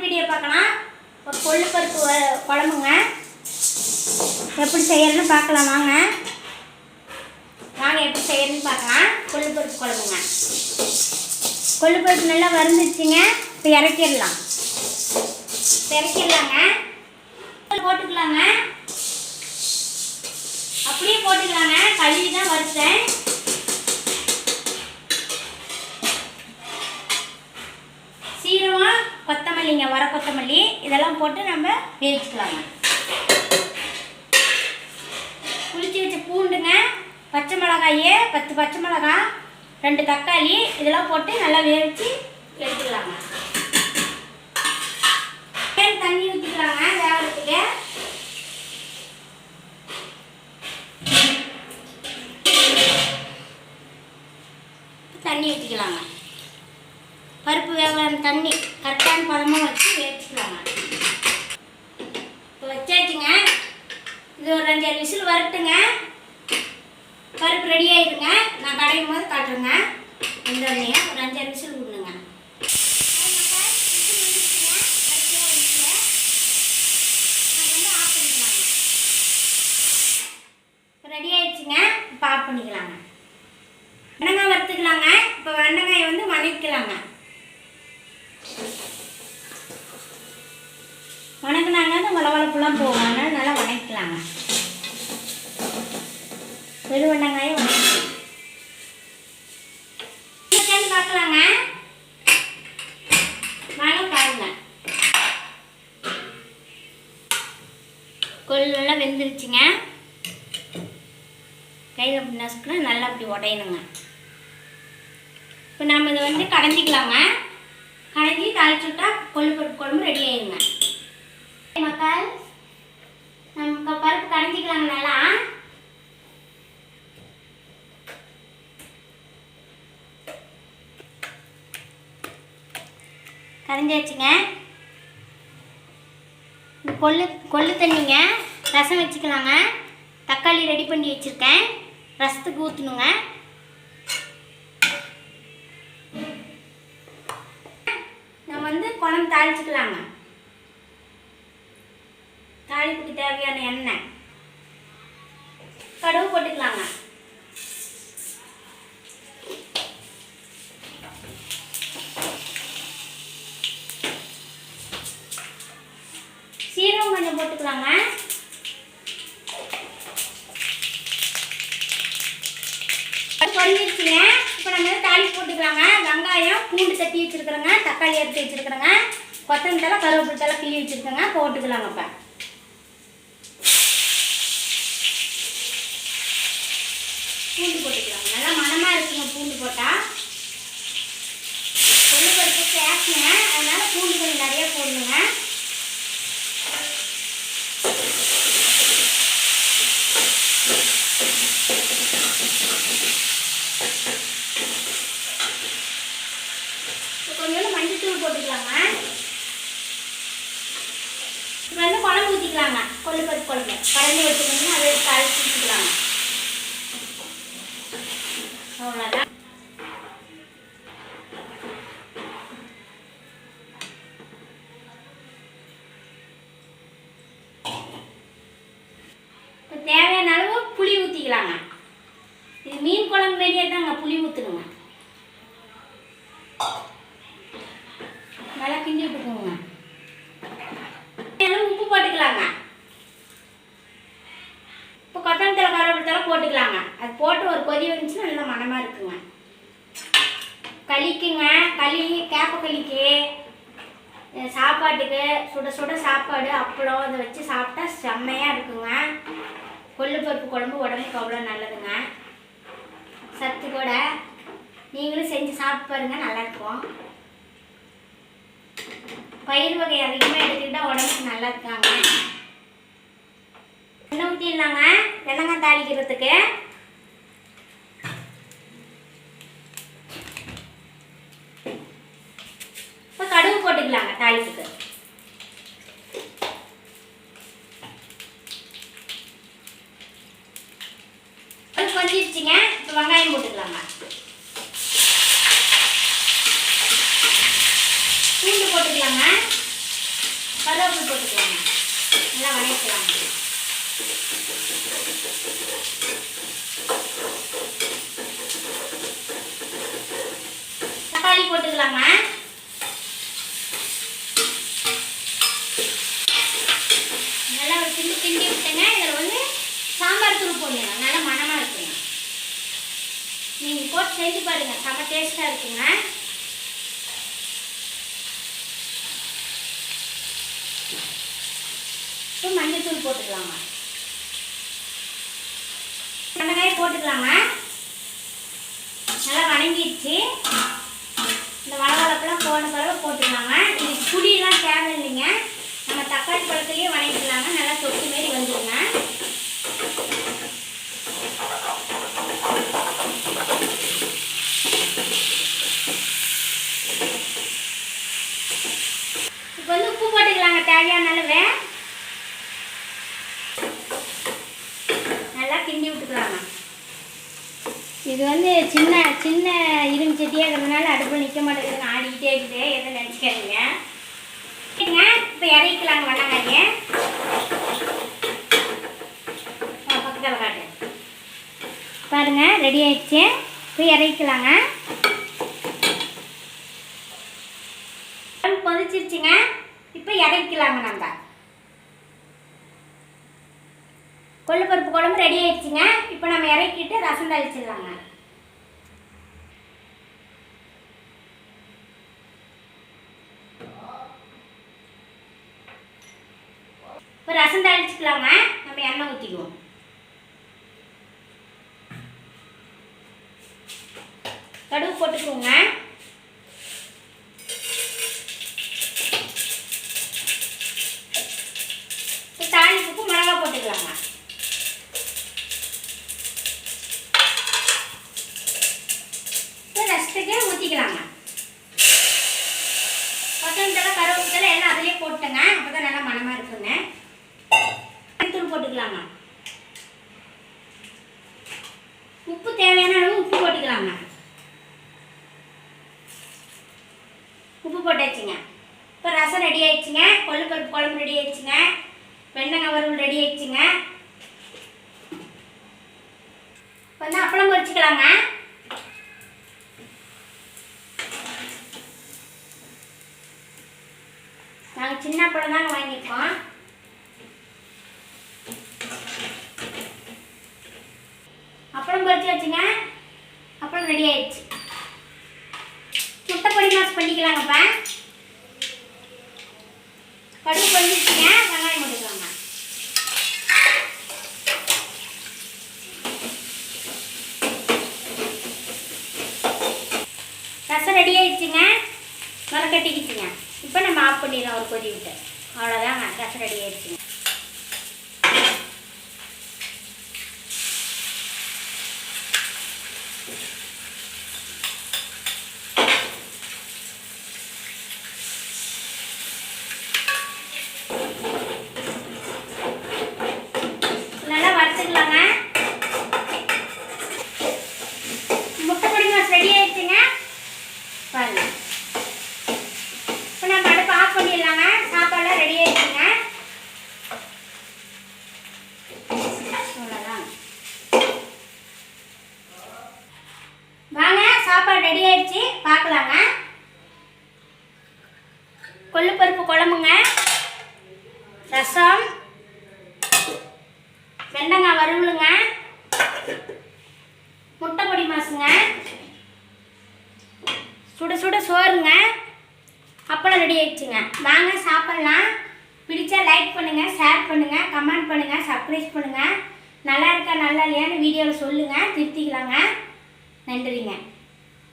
Video பார்க்கலாம். ஒரு கொள்ளு பருப்பு குழம்புங்க. எப்படி செய்யறதுன்னு பார்க்கலாம் வாங்க. எப்படி செய்யறதுன்னு பார்க்கலாம். கொள்ளு பருப்பு குழம்புங்க. கொள்ளு பருப்பு நல்லா வறுந்துச்சுங்க. இப்போ இறக்கிடலாங்க. போட்டுக்கலாங்க. அப்படியே போட்டுக்கலாங்க. கழுவி தான் வறுத்தேன். சீரகம், கொத்தமல்லிங்க, வர கொத்தமல்லி இதெல்லாம் போட்டு நம்ம வேவிச்சுக்கலாங்க. புளிச்சு வச்ச பூண்டுங்க, பச்சை மிளகாய் 10 பச்சை மிளகாய், 2 தக்காளி இதெல்லாம் போட்டு நல்லா வேவிச்சு எடுத்துக்கலாங்க. தண்ணி ஊற்றிக்கலாங்க வேகிறதுக்கு. தண்ணி ஊற்றிக்கலாங்க. பருப்பு வேக தண்ணி கரெக்டான பதமாக வச்சு வேவிச்சுக்கலாங்க. இப்போ வச்சாச்சுங்க. இது ஒரு 5-6 விசில் வரட்டுங்க. பருப்பு ரெடி ஆகிடுங்க. நான் கடையும் போது காட்டுறேங்க. இந்த ஒரு 5-6 விசில் விடணுங்க. ரெடி ஆயிடுச்சுங்க. இப்போ ஆஃப் பண்ணிக்கலாங்க. வெண்டைக்காய் வறுத்துக்கலாங்க. இப்போ வெண்டைக்காயை வணக்கிக்கலாங்க. வணக்கினாங்க வளவளப்புலாம் போகும். அதனால நல்லா வணக்கிக்கலாங்க. வெறும் வெண்டைக்காயை வணக்கிக்கலாம். பார்க்கலாங்க. வாங்க பாருங்க. கொள்ளெல்லாம் வெந்துருச்சுங்க. கையில் அப்படி நசுக்குனா நல்லா அப்படி உடையணுங்க. இப்போ நம்ம இதை கடைஞ்சிக்கலாங்க. கடைஞ்சி தாளிச்சுட்டா கொள்ளு பருப்பு குழம்பு ரெடி ஆயிடுங்க. மக்கள் நம்ம பருப்பு கடைஞ்சிக்கலாங்க. நல்லா கரைஞ்சாச்சுங்க. கொள்ளு தண்ணிங்க. ரசம் வச்சுக்கலாங்க. தக்காளி ரெடி பண்ணி வச்சுருக்கேன். ரசத்துக்கு ஊற்றணுங்க. நம்ம குழம்பு தாளிச்சுக்கலாங்க. தாளிப்புக்கு தேவையான எண்ணெய், கடுகு போட்டுக்கலாங்க. சீரகம் கொஞ்சம் போட்டுக்கலாங்க. பொரிஞ்சிருச்சுங்க. இப்போ நம்ம தாளிப்பு போட்டுக்கலாங்க. வெங்காயம், பூண்டு தட்டி வச்சுருக்குறேங்க. தக்காளி எடுத்து வச்சுருக்குறேங்க. கொத்தமல்லி தழை, கருவேப்பிலை தழை கிள்ளி வச்சுருக்கேங்க. போட்டுக்கலாங்க. இப்போ பூண்டு போட்டுக்கலாங்க. நல்லா மணமாக இருக்குங்க பூண்டு போட்டால். கொள்ளு பருப்பு சேர்த்துங்க. அதனால் பூண்டு கொஞ்சம் நிறைய போடணுங்க. கொஞ்சம் மஞ்சத்தூள் போட்டுக்கலாங்க. இப்போ குழம்பு ஊற்றிக்கலாங்க. கொள்ளு பருப்பு குழம்பு கலந்து வச்சுக்கோங்க. அதை தாளிச்சு ஊற்றிக்கலாங்க. அவ்வளோதான். இப்போ தேவையான அளவு புளி ஊற்றிக்கலாங்க. இது மீன் குழம்பு வேண்டியது தாங்க. புளி ஊற்றணுங்க. நல்லா கிண்டி விட்டுக்கோங்க. உப்பு போட்டுக்கலாங்க. இப்போ கொத்தமல்லி தழை, கருவேப்பிலை தழை போட்டுக்கலாங்க. அது போட்டு ஒரு கொதி வந்துச்சுன்னா நல்லா மணமாக இருக்குங்க. களிக்குங்க. கேப்பக்களிக்கு, சாப்பாட்டுக்கு சுட சுட சாப்பாடு அப்பளம் இதை வச்சு சாப்பிட்டா செம்மையாக இருக்குங்க. கொள்ளு பருப்பு குழம்பு உடம்புக்கு அவ்வளோ நல்லதுங்க. சத்து கூட. நீங்களும் செஞ்சு சாப்பிட்டு பாருங்க. நல்லாயிருக்கும். பயிர் வகை அதிகமாக எடுத்துக்கிட்டால் உடம்புக்கு நல்லா இருக்காங்க. எண்ணெய் ஊற்றிடலாங்க. வெங்காயம் தாளிக்கிறதுக்கு. இப்போ கடுகு போட்டுக்கலாங்க தாளிப்புக்கு. கொஞ்சிருச்சுங்க. இப்போ வெங்காயம் போட்டுக்கலாங்க. பூண்டு போட்டுக்கலாங்க. தூள் போட்டுக்கலாங்க. நல்லா வணக்கிக்கலாங்க. தக்காளி போட்டுக்கலாங்க. நல்லா ஒரு கிண்டி விட்டுங்க. இதில் வந்து சாம்பார் தூள் போடுங்க. நல்லா மணமாக இருக்குங்க. நீங்கள் போட்டு செஞ்சு பாருங்கள், செம்ம டேஸ்ட்டாக இருக்குங்க. இப்போ மஞ்சள் தூள் போட்டுக்கலாங்க. வெங்காயம் போட்டுக்கலாங்க. நல்லா வணங்கிடுச்சு. இந்த வளவளப்பெல்லாம் போன பிறகு போட்டுக்கலாங்க. இது புளியெல்லாம் தேவையில்லைங்க. நம்ம தக்காளி பழத்துலேயே வணங்கிக்கலாங்க. நல்லா தொட்டு மாரி வந்துடுங்க. இப்போ வந்து உப்பு போட்டுக்கலாங்க தேவையான அளவு. நல்லா கிண்டி விட்டுக்கலாங்க. இது வந்து சின்ன சின்ன இரும்பு சட்டியாக இருக்கிறதுனால அடுப்பில் நிற்க மாட்டேங்குதுங்க, ஆடிக்கிட்டே இருக்குது. எதுவும் நினச்சிக்காதீங்க. இப்போ இறக்கிக்கலாங்க வெங்காய. பக்கத்தில் காட்டு பாருங்க, ரெடி ஆயிடுச்சு. இப்போ இறக்கிக்கலாங்க. கொதிச்சிருச்சுங்க. இப்போ இறக்கிக்கலாங்க. நம்ம கொள்ளுப்பருப்பு குழம்பு ரெடி ஆயிடுச்சுங்க. இப்போ நம்ம இறக்கிட்டு ரசம் தாளிச்சிடலாங்க. இப்போ ரசம் தாளிச்சுக்கலாங்க. நம்ம எண்ணெய் ஊற்றிக்குவோம். கடுகு போட்டுக்குவோங்க. தாளிப்புக்கு மிளகா போட்டுக்கலாங்க. ரசத்துக்கு ஊற்றிக்கலாங்க. கொத்தமல்லி கருவேப்பிலை எல்லாம் அதிலே போட்டுங்க. அப்போ தான் நல்லா மணமாக இருக்குங்க. தூள் போட்டுக்கலாங்க. உப்பு தேவையான அளவு உப்பு போட்டுக்கலாங்க. உப்பு போட்டாச்சுங்க. இப்போ ரசம் ரெடி ஆயிடுச்சுங்க. கொள்ளுப்பருப்பு குழம்பு ரெடி ஆயிடுச்சுங்க. வெண்டங்காய் வறுவல் ரெடி ஆயிடுச்சுங்க. இப்போ வந்து அப்பளம் பொரிச்சுக்கலாங்க. நாங்கள் சின்ன அப்பளம் தாங்க வாங்கியிருக்கோம். அப்பளம் பொரிச்சு வச்சுங்க. அப்பளம் ரெடி ஆயிடுச்சு. முட்டை பொடி மாஸ் பண்ணிக்கலாங்கப்பா. கடுகு பொரிச்சிச்சுங்க. வெங்காயம் போட்டுக்கலாங்க. ரசம் ரெடி ஆயிடுச்சுங்க. கட்டிக்கிச்சுங்க. இப்போ நம்ம ஆஃப் பண்ணிடலாம் ஒரு கொதி விட்டு. அவ்வளோதாங்க, ரசம் ரெடி ஆயிடுச்சுங்க. நல்லா வறுத்துக்கலாங்க. முட்டை பொடி மாஸ் ரெடி ஆயிடுச்சுங்க. பாருங்க, இப்போ நம்ம அடுப்பு ஆஃப் பண்ணிடலாங்க. சாப்பாடுலாம் ரெடி ஆயிடுச்சுங்க. அவ்வளோதான். வாங்க, சாப்பாடு ரெடி ஆயிடுச்சு, பார்க்கலாங்க. கொள்ளுப்பருப்பு குழம்புங்க, ரசம், வெண்டங்காய் வறுவலுங்க, முட்டை பொடி மாசுங்க, சுட சுட சோறுங்க, அப்பளம் ரெடி ஆயிடுச்சுங்க. வாங்க சாப்பிட்லாம். பிடிச்சா லைக் பண்ணுங்கள், ஷேர் பண்ணுங்கள், கமெண்ட் பண்ணுங்கள், சப்ஸ்கிரைப் பண்ணுங்கள். நல்லா இருக்கா நல்லா இல்லையான்னு வீடியோவில் சொல்லுங்கள், திருத்திக்கலாங்க. நன்றிங்க.